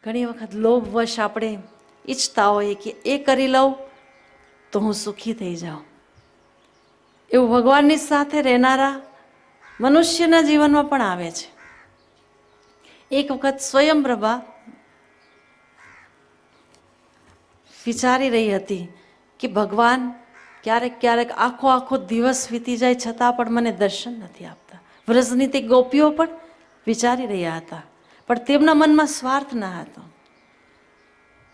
ઘણી વખત લોભવશ આપણે ઈચ્છતા હોઈએ કે એ કરી લઉં તો હું સુખી થઈ જાઉં. એવું ભગવાનની સાથે રહેનારા મનુષ્યના જીવનમાં પણ આવે છે. એક વખત સ્વયંપ્રભા વિચારી રહી હતી કે ભગવાન ક્યારેક ક્યારેક આખો આખો દિવસ વીતી જાય છતાં પણ મને દર્શન નથી આપતા. વ્રજની તે ગોપીઓ પણ વિચારી રહ્યા હતા, પણ તેમના મનમાં સ્વાર્થ ન હતો.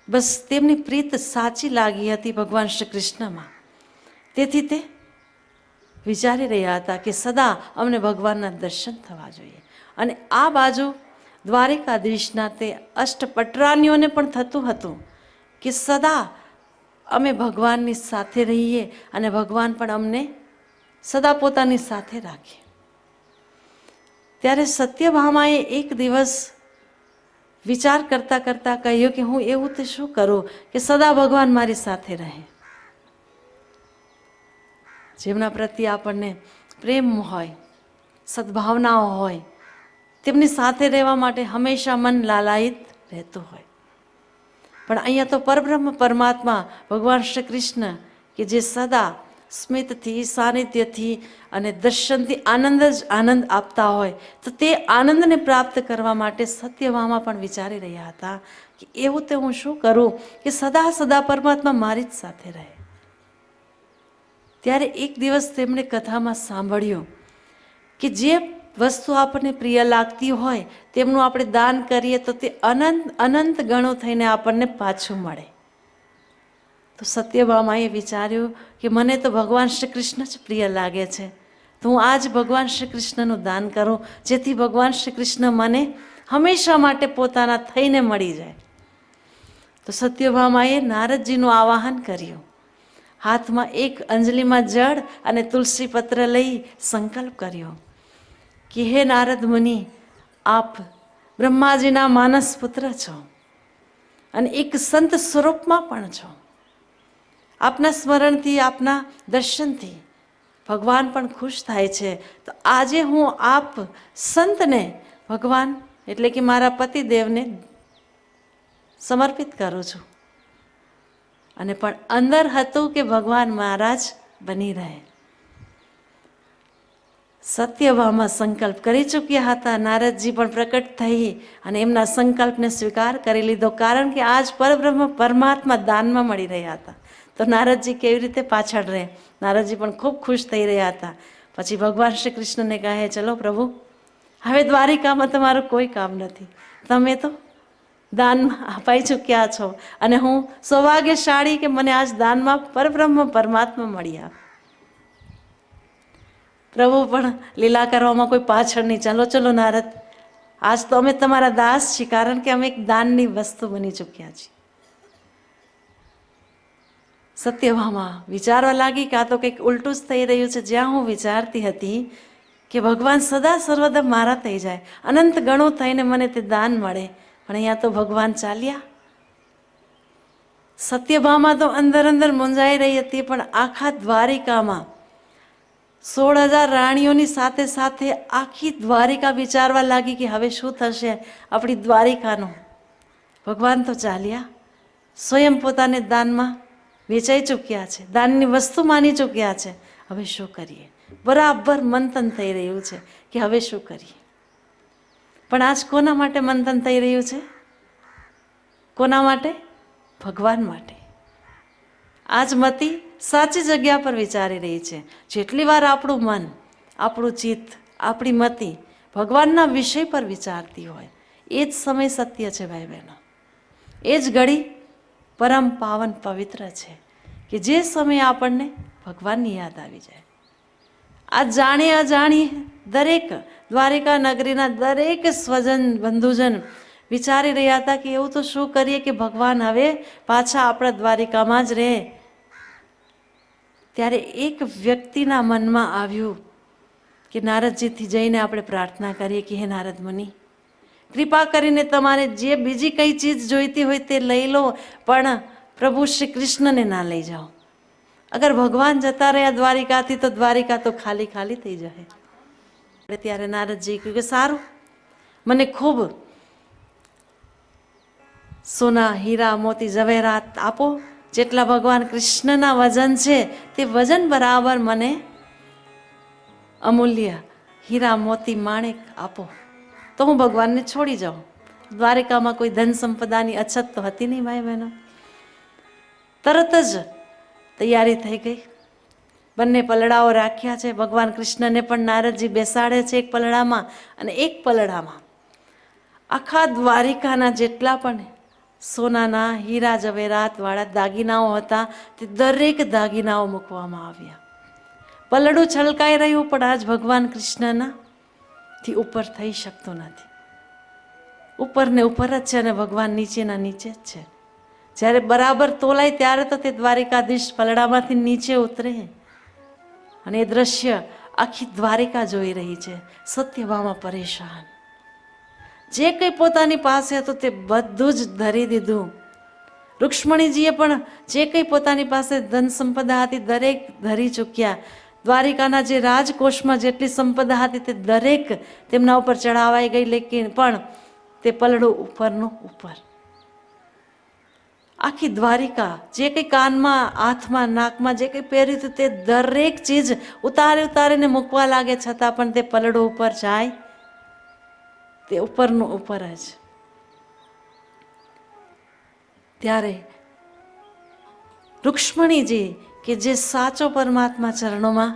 બસ તેમની પ્રીત સાચી લાગી હતી ભગવાન શ્રી કૃષ્ણમાં. તેથી તે વિચારી રહ્યા હતા કે સદા અમને ભગવાનના દર્શન થવા જોઈએ. અને આ બાજુ દ્વારિકાધીશના તે અષ્ટપટરાનીઓને પણ થતું હતું કે સદા અમે ભગવાનની સાથે રહીએ અને ભગવાન પણ અમને સદા પોતાની સાથે રાખે. ત્યારે સત્યભામાએ એક દિવસ વિચાર કરતાં કરતાં કહ્યું કે હું એવું તો શું કરું કે સદા ભગવાન મારી સાથે રહે. જેમના પ્રત્યે આપણને પ્રેમ હોય, સદભાવનાઓ હોય, તેમની સાથે રહેવા માટે હંમેશા મન લાલાયિત રહેતું હોય. પણ અહીંયા તો પરબ્રહ્મ પરમાત્મા ભગવાન શ્રી કૃષ્ણ કે જે સદા સ્મિતથી, સાનિધ્યથી અને દર્શનથી આનંદ જ આનંદ આપતા હોય, તો તે આનંદને પ્રાપ્ત કરવા માટે સત્યભામા પણ વિચારી રહ્યા હતા કે એવું તે હું શું કરું કે સદા સદા પરમાત્મા મારી જ સાથે રહે. ત્યારે એક દિવસ તેમણે કથામાં સાંભળ્યું કે જે વસ્તુ આપણને પ્રિય લાગતી હોય તેમનું આપણે દાન કરીએ તો તે અનંત અનંત ગણું થઈને આપણને પાછું મળે. તો સત્યભામાએ વિચાર્યું કે મને તો ભગવાન શ્રી કૃષ્ણ જ પ્રિય લાગે છે, તો હું આજ ભગવાન શ્રી કૃષ્ણનું દાન કરું, જેથી ભગવાન શ્રી કૃષ્ણ મને હંમેશા માટે પોતાના થઈને મળી જાય. તો સત્યભામાએ નારદજીનું આવાહન કર્યું. હાથમાં એક અંજલિમાં જળ અને તુલસી પત્ર લઈ સંકલ્પ કર્યો કે હે નારદ મુનિ, આપ બ્રહ્માજીના માનસ પુત્ર છો અને એક સંત સ્વરૂપમાં પણ છો. આપના સ્મરણથી, આપના દર્શનથી ભગવાન પણ ખુશ થાય છે. તો આજે હું આપ સંતને ભગવાન એટલે કે મારા પતિદેવને સમર્પિત કરું છું. અને પણ અંદર હતું કે ભગવાન મહારાજ બની રહે. સત્યભામા સંકલ્પ કરી ચૂક્યા હતા. નારદજી પણ પ્રકટ થઈ અને એમના સંકલ્પને સ્વીકાર કરી લીધો, કારણ કે આજ પરબ્રહ્મ પરમાત્મા દાનમાં મળી રહ્યા હતા. તો નારદજી કેવી રીતે પાછળ રહે? નારદજી પણ ખૂબ ખુશ થઈ રહ્યા હતા. પછી ભગવાન શ્રી કૃષ્ણને કહે, ચલો પ્રભુ, હવે દ્વારિકામાં તમારું કોઈ કામ નથી, તમે તો દાનમાં અપાઈ ચૂક્યા છો અને હું સૌભાગ્યશાળી કે મને આજ દાનમાં પરબ્રહ્મ પરમાત્મા મળ્યા. પ્રભુ પણ લીલા કરવામાં કોઈ પાછળ નહીં. ચાલો ચલો નારદ, આજ તો અમે તમારા દાસ છીએ, કારણ કે અમે એક દાનની વસ્તુ બની ચૂક્યા છીએ. સત્યભામા વિચારવા લાગી કે આ તો કંઈક ઉલટું જ થઈ રહ્યું છે. જ્યાં હું વિચારતી હતી કે ભગવાન સદા સર્વદા મારા થઈ જાય, અનંત ગણું થઈને મને તે દાન મળે, પણ અહીંયા તો ભગવાન ચાલ્યા. સત્યભામા તો અંદર અંદર મૂંઝાઈ રહી હતી, પણ આખા દ્વારિકામાં 16,000 રાણીઓની સાથે સાથે આખી દ્વારિકા વિચારવા લાગી કે હવે શું થશે આપણી દ્વારિકાનું. ભગવાન તો ચાલ્યા, સ્વયં પોતાને દાનમાં વેચાઈ ચૂક્યા છે, દાનની વસ્તુ માની ચૂક્યા છે. હવે શું કરીએ? બરાબર મંથન થઈ રહ્યું છે કે હવે શું કરીએ. પણ આજ કોના માટે મંથન થઈ રહ્યું છે? કોના માટે? ભગવાન માટે. આજ મતિ સાચી જગ્યા પર વિચારી રહી છે. જેટલી વાર આપણું મન, આપણું ચિત્ત, આપણી મતિ ભગવાનના વિષય પર વિચારતી હોય, એ જ સમય સત્ય છે ભાઈ બહેનો. એ જ ઘડી પરમ પાવન પવિત્ર છે કે જે સમયે આપણને ભગવાનની યાદ આવી જાય. આ જાણી અજાણી દરેક દ્વારિકા નગરીના દરેક સ્વજન બંધુજન વિચારી રહ્યા હતા કે એવું તો શું કરીએ કે ભગવાન હવે પાછા આપણા દ્વારિકામાં જ રહે. ત્યારે એક વ્યક્તિના મનમાં આવ્યું કે નારદજીથી જઈને આપણે પ્રાર્થના કરીએ કે હે નારદ મુનિ, કૃપા કરીને તમારે જે બીજી કઈ ચીજ જોઈતી હોય તે લઈ લો, પણ પ્રભુ શ્રી કૃષ્ણને ના લઈ જાઓ. અગર ભગવાન જતા રહ્યા દ્વારિકાથી તો દ્વારિકા તો ખાલી ખાલી થઈ જાય. ત્યારે નારદજી કહ્યું કે સારું, મને ખૂબ સોના, હીરા, મોતી, ઝવેરાત આપો. જેટલા ભગવાન કૃષ્ણના વજન છે તે વજન બરાબર મને અમૂલ્ય હીરા, મોતી, માણેક આપો, તો હું ભગવાનને છોડી જાઉં. દ્વારિકામાં કોઈ ધન સંપદાની અછત તો હતી નહીં ભાઈ બહેનો. તરત જ તૈયારી થઈ ગઈ. બંને પલડાઓ રાખ્યા છે. ભગવાન કૃષ્ણને પણ નારદજી બેસાડે છે એક પલડામાં, અને એક પલડામાં આખા દ્વારિકાના જેટલા પણ સોનાના, હીરા, ઝવેરાત વાળા દાગીનાઓ હતા તે દરેક દાગીનાઓ મૂકવામાં આવ્યા. પલડું છલકાઈ રહ્યું, પણ આજ ભગવાન કૃષ્ણના થી ઉપર થઈ શકતું નથી. ઉપર ને ઉપર જ છે અને ભગવાન નીચેના નીચે જ છે. જ્યારે બરાબર તોલાય ત્યારે તો તે દ્વારિકાધીશ પલડામાંથી નીચે ઉતરે, અને એ દ્રશ્ય આખી દ્વારિકા જોઈ રહી છે. સત્યભામા પરેશાન. જે કંઈ પોતાની પાસે હતું તે બધું જ ધરી દીધું. રૂક્ષ્મણીજીએ પણ જે કંઈ પોતાની પાસે ધન સંપદા હતી દરેક ધરી ચૂક્યા. દ્વારિકાના જે રાજકોષમાં જેટલી સંપદા હતી તે દરેક તેમના ઉપર ચડાવાઈ ગઈ, લેકિન પણ તે પલડું ઉપરનું ઉપર. આખી દ્વારિકા જે કંઈ કાનમાં, હાથમાં, નાકમાં જે કંઈ પહેર્યું હતું તે દરેક ચીજ ઉતારીને મૂકવા લાગે, છતાં પણ તે પલડું ઉપર જાય તે ઉપરનું ઉપર જ. ત્યારે રૂક્ષ્મણીજી કે જે સાચો પરમાત્મા ચરણોમાં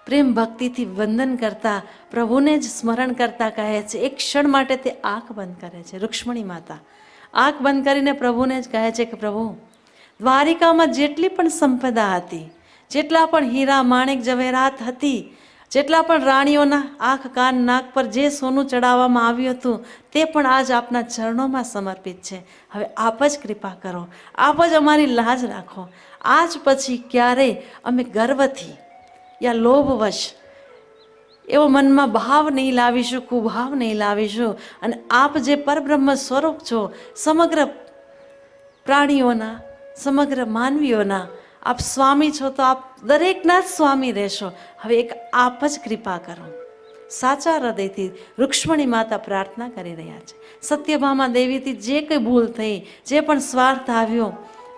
પ્રેમ ભક્તિથી વંદન કરતા, પ્રભુને જ સ્મરણ કરતા કહે છે, એક ક્ષણ માટે તે આંખ બંધ કરે છે. રૂક્ષ્મણી માતા આંખ બંધ કરીને પ્રભુને જ કહે છે કે પ્રભુ, દ્વારિકામાં જેટલી પણ સંપદા હતી, જેટલા પણ હીરા, માણેક, ઝવેરાત હતી, જેટલા પણ રાણીઓના આંખ, કાન, નાક પર જે સોનું ચડાવવામાં આવ્યું હતું તે પણ આજ આપના ચરણોમાં સમર્પિત છે. હવે આપ જ કૃપા કરો, આપ જ અમારી લાજ રાખો. આજ પછી ક્યારેય અમે ગર્વથી યા લોભવશ એવો મનમાં ભાવ નહીં લાવીશું, કુભાવ નહીં લાવીશું. અને આપ જે પરબ્રહ્મ સ્વરૂપ છો, સમગ્ર પ્રાણીઓના, સમગ્ર માનવીઓના આપ સ્વામી છો, તો આપ દરેકના જ સ્વામી રહેશો. હવે એક આપ જ કૃપા કરો. સાચા હૃદયથી રૂક્ષ્મણી માતા પ્રાર્થના કરી રહ્યા છે. સત્યભામા દેવીથી જે કંઈ ભૂલ થઈ, જે પણ સ્વાર્થ આવ્યો,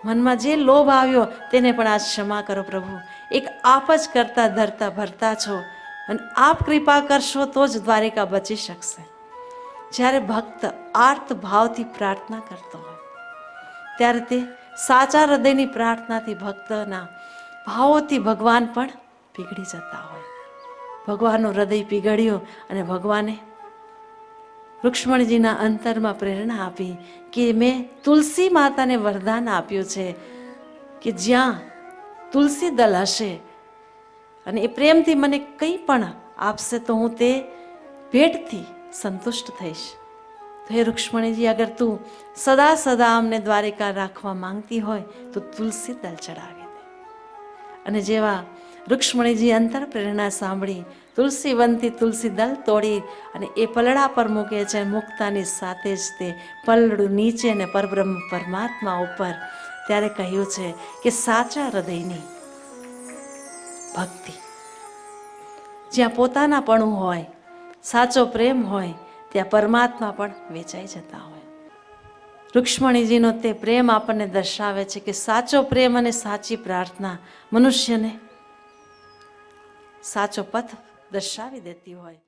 મનમાં જે લોભ આવ્યો, તેને પણ આજ ક્ષમા કરો પ્રભુ. એક આપ જ કરતા ધરતા ભરતા છો, અને આપ કૃપા કરશો તો જ દ્વારિકા બચી શકશે. જ્યારે ભક્ત આર્ત ભાવથી પ્રાર્થના કરતો હોય ત્યારે તે સાચા હૃદયની પ્રાર્થનાથી, ભક્તના ભાવોથી ભગવાન પણ પીગળી જતા હોય. ભગવાનનું હૃદય પીગળ્યું અને ભગવાને રૂક્ષ્મણીજીના અંતરમાં પ્રેરણા આપી કે મેં તુલસી માતાને વરદાન આપ્યું છે કે જ્યાં તુલસી દલ હશે અને એ પ્રેમથી મને કંઈ પણ આપશે તો હું તે ભેટથી સંતુષ્ટ થઈશ. તો હે રૂક્ષ્મણીજી, અગર તું સદા સદા અમને દ્વારિકા રાખવા માંગતી હોય તો તુલસી દલ ચડાવી દે. અને જેવા રૂક્ષ્મણીજી અંતર પ્રેરણા સાંભળી તુલસી વનથી તુલસી દલ તોડી અને એ પલડા પર મૂકે છે. મૂકતાની સાથે જ તે પલડું નીચે ને પરબ્રહ્મ પરમાત્મા ઉપર. ત્યારે કહ્યું છે કે સાચા હૃદયની ભક્તિ, જ્યાં પોતાનાપણું હોય, સાચો પ્રેમ હોય, ત્યાં પરમાત્મા પણ વેચાઈ જતા હોય. રૂક્ષ્મણીજીનો તે પ્રેમ આપણને દર્શાવે છે કે સાચો પ્રેમ અને સાચી પ્રાર્થના મનુષ્યને સાચો પથ દર્શાવી દેતી હોય.